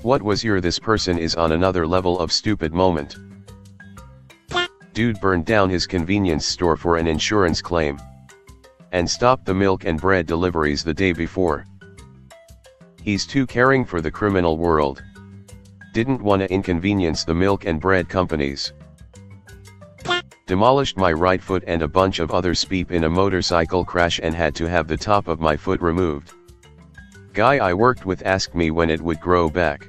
What was your "this person is on another level of stupid" moment? Dude burned down his convenience store for an insurance claim. And stopped the milk and bread deliveries the day before. He's too caring for the criminal world. Didn't wanna inconvenience the milk and bread companies. Demolished my right foot and a bunch of other speep in a motorcycle crash and had to have the top of my foot removed. Guy I worked with asked me when it would grow back.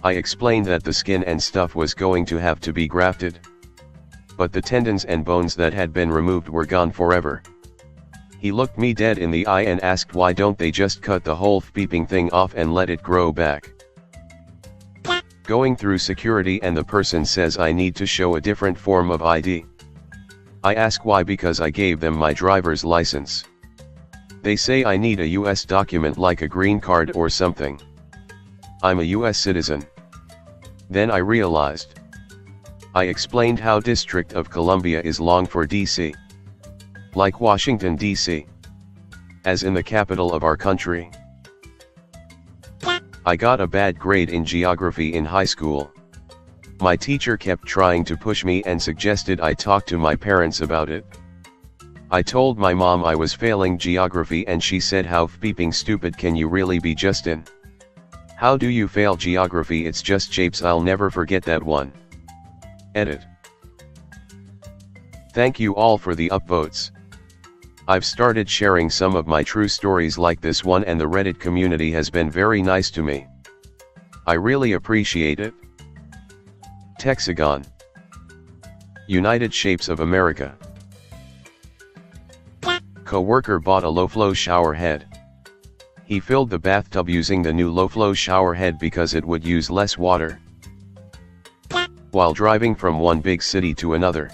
I explained that the skin and stuff was going to have to be grafted. But the tendons and bones that had been removed were gone forever. He looked me dead in the eye and asked why don't they just cut the whole beeping thing off and let it grow back. Going through security and the person says I need to show a different form of ID. I ask why because I gave them my driver's license. They say I need a US document like a green card or something. I'm a US citizen. Then I realized. I explained how District of Columbia is long for DC. Like Washington, D.C. As in the capital of our country. I got a bad grade in geography in high school. My teacher kept trying to push me and suggested I talk to my parents about it. I told my mom I was failing geography and she said how beeping stupid can you really be, Justin? How do you fail geography? It's just shapes. I'll never forget that one. Edit. Thank you all for the upvotes. I've started sharing some of my true stories like this one and the Reddit community has been very nice to me. I really appreciate it. Texagon. United Shapes of America. Co-worker bought a low-flow shower head. He filled the bathtub using the new low-flow shower head because it would use less water. While driving from one big city to another,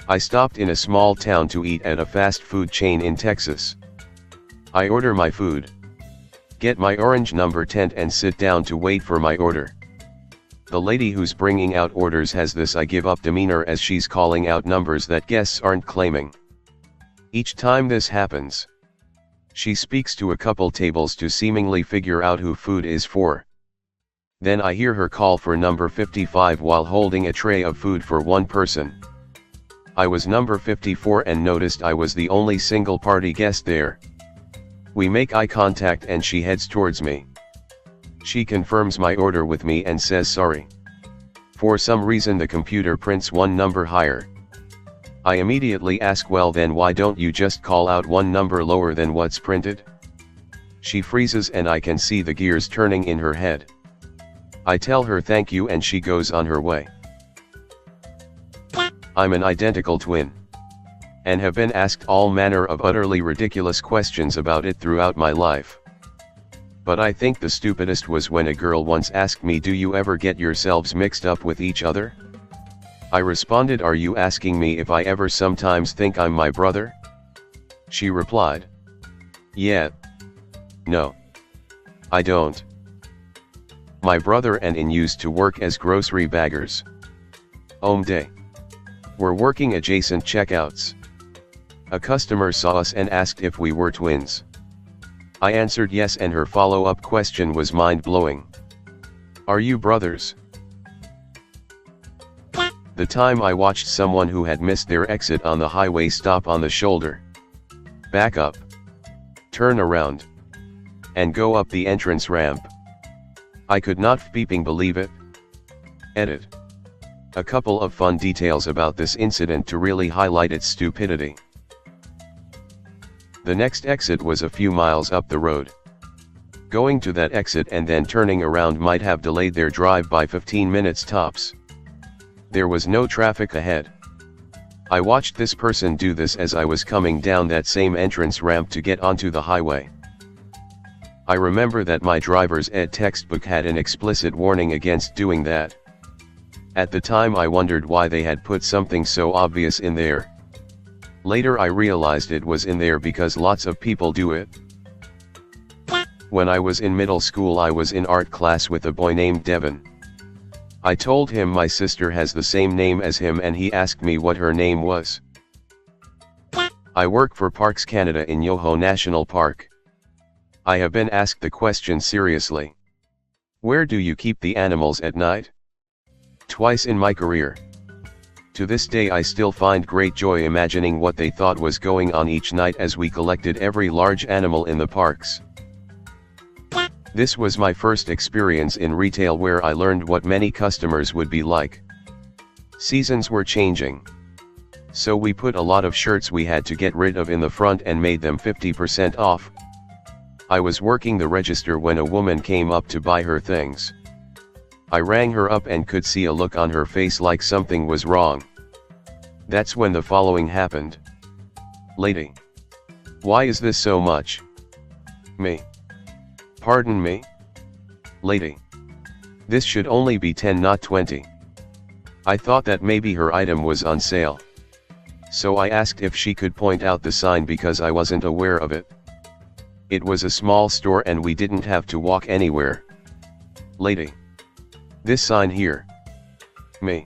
I stopped in a small town to eat at a fast food chain in Texas. I order my food, get my orange number tent and sit down to wait for my order. The lady who's bringing out orders has this I give up demeanor as she's calling out numbers that guests aren't claiming. Each time this happens, she speaks to a couple tables to seemingly figure out who food is for. Then I hear her call for number 55 while holding a tray of food for one person. I was number 54 and noticed I was the only single party guest there. We make eye contact and she heads towards me. She confirms my order with me and says sorry. For some reason the computer prints one number higher. I immediately ask, well then why don't you just call out one number lower than what's printed? She freezes and I can see the gears turning in her head. I tell her thank you and she goes on her way. I'm an identical twin. And have been asked all manner of utterly ridiculous questions about it throughout my life. But I think the stupidest was when a girl once asked me, do you ever get yourselves mixed up with each other? I responded, are you asking me if I ever sometimes think I'm my brother? She replied, yeah. No. I don't. My brother and I used to work as grocery baggers. Day. We're working adjacent checkouts. A customer saw us and asked if we were twins. I answered yes and her follow-up question was mind-blowing. Are you brothers? The time I watched someone who had missed their exit on the highway stop on the shoulder, back up, turn around, and go up the entrance ramp. I could not beeping believe it. Edit. A couple of fun details about this incident to really highlight its stupidity. The next exit was a few miles up the road. Going to that exit and then turning around might have delayed their drive by 15 minutes tops. There was no traffic ahead. I watched this person do this as I was coming down that same entrance ramp to get onto the highway. I remember that my driver's ed textbook had an explicit warning against doing that. At the time I wondered why they had put something so obvious in there. Later I realized it was in there because lots of people do it. When I was in middle school I was in art class with a boy named Devin. I told him my sister has the same name as him and he asked me what her name was. I work for Parks Canada in Yoho National Park. I have been asked the question seriously. Where do you keep the animals at night? Twice in my career. To this day I still find great joy imagining what they thought was going on each night as we collected every large animal in the parks. This was my first experience in retail where I learned what many customers would be like. Seasons were changing. So we put a lot of shirts we had to get rid of in the front and made them 50% off. I was working the register when a woman came up to buy her things. I rang her up and could see a look on her face like something was wrong. That's when the following happened. Lady. Why is this so much? Me. Pardon me? Lady. This should only be 10 not 20. I thought that maybe her item was on sale. So I asked if she could point out the sign because I wasn't aware of it. It was a small store and we didn't have to walk anywhere. Lady. This sign here. Me.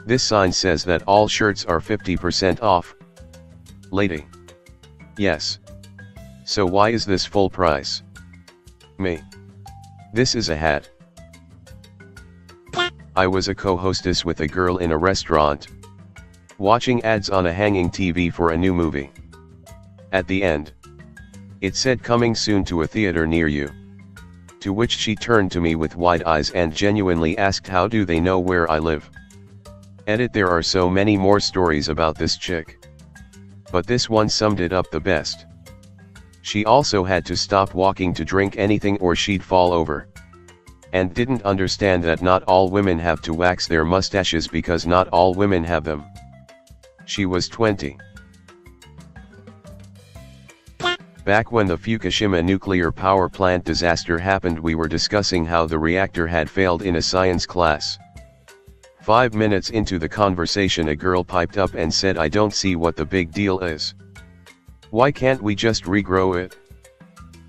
This sign says that all shirts are 50% off. Lady. Yes. So why is this full price? Me. This is a hat. I was a co-hostess with a girl in a restaurant, watching ads on a hanging TV for a new movie. At the end, it said coming soon to a theater near you. To which she turned to me with wide eyes and genuinely asked how do they know where I live. Edit. There are so many more stories about this chick. But this one summed it up the best. She also had to stop walking to drink anything or she'd fall over. And didn't understand that not all women have to wax their mustaches because not all women have them. She was 20. Back when the Fukushima nuclear power plant disaster happened, we were discussing how the reactor had failed in a science class. 5 minutes into the conversation, a girl piped up and said, I don't see what the big deal is. Why can't we just regrow it?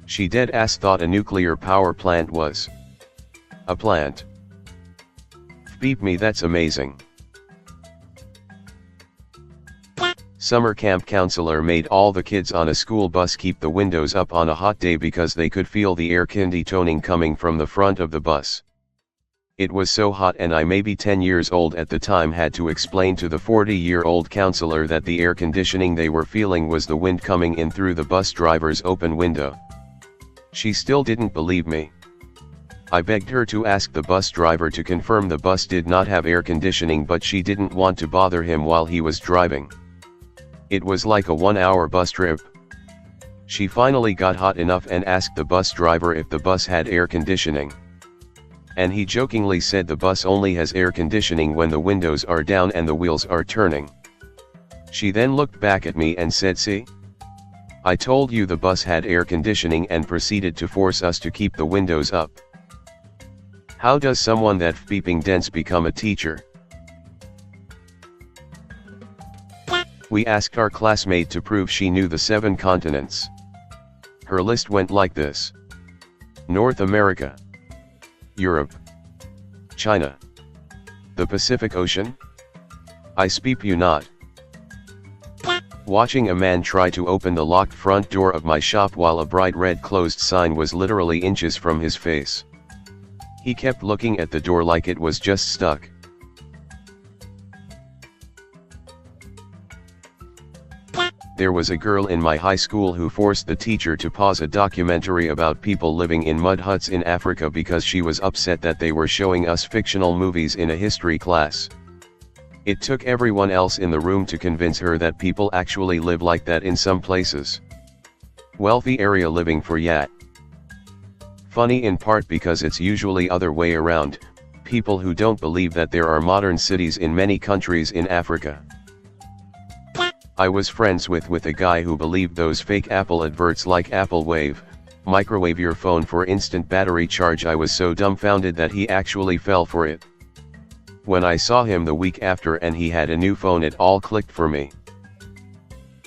She dead-ass thought a nuclear power plant was a plant. Beep me, that's amazing. Summer camp counselor made all the kids on a school bus keep the windows up on a hot day because they could feel the air conditioning coming from the front of the bus. It was so hot, and I, maybe 10 years old at the time, had to explain to the 40-year-old counselor that the air conditioning they were feeling was the wind coming in through the bus driver's open window. She still didn't believe me. I begged her to ask the bus driver to confirm the bus did not have air conditioning, but she didn't want to bother him while he was driving. It was like a 1-hour bus trip. She finally got hot enough and asked the bus driver if the bus had air conditioning. And he jokingly said the bus only has air conditioning when the windows are down and the wheels are turning. She then looked back at me and said, see? I told you the bus had air conditioning, and proceeded to force us to keep the windows up. How does someone that beeping dense become a teacher? We asked our classmate to prove she knew the 7 continents. Her list went like this: North America, Europe, China, the Pacific Ocean. I speak you not. Watching a man try to open the locked front door of my shop while a bright red closed sign was literally inches from his face. He kept looking at the door like it was just stuck. There was a girl in my high school who forced the teacher to pause a documentary about people living in mud huts in Africa because she was upset that they were showing us fictional movies in a history class. It took everyone else in the room to convince her that people actually live like that in some places. Wealthy area living for yat. Funny in part because it's usually other way around, people who don't believe that there are modern cities in many countries in Africa. I was friends with a guy who believed those fake Apple adverts like Apple Wave, microwave your phone for instant battery charge. I was so dumbfounded that he actually fell for it. When I saw him the week after and he had a new phone, it all clicked for me.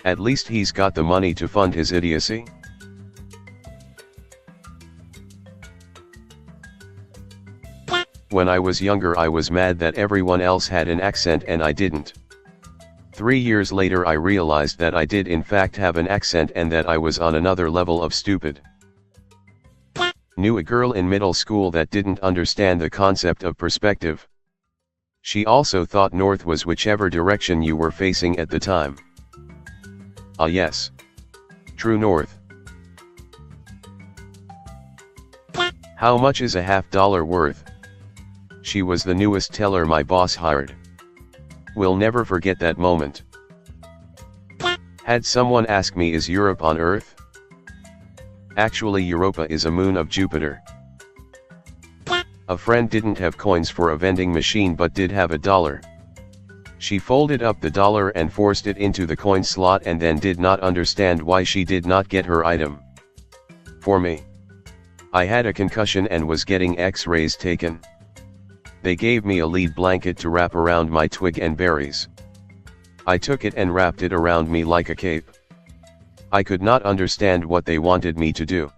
At least he's got the money to fund his idiocy. When I was younger, I was mad that everyone else had an accent and I didn't. 3 years later I realized that I did in fact have an accent and that I was on another level of stupid. Knew a girl in middle school that didn't understand the concept of perspective. She also thought north was whichever direction you were facing at the time. Ah yes. True north. How much is a $50 worth? She was the newest teller my boss hired. Will never forget that moment. Had someone ask me, is Europe on Earth? Actually Europa is a moon of Jupiter. A friend didn't have coins for a vending machine but did have $1. She folded up the dollar and forced it into the coin slot and then did not understand why she did not get her item. For me, I had a concussion and was getting X-rays taken. They gave me a lead blanket to wrap around my twig and berries. I took it and wrapped it around me like a cape. I could not understand what they wanted me to do.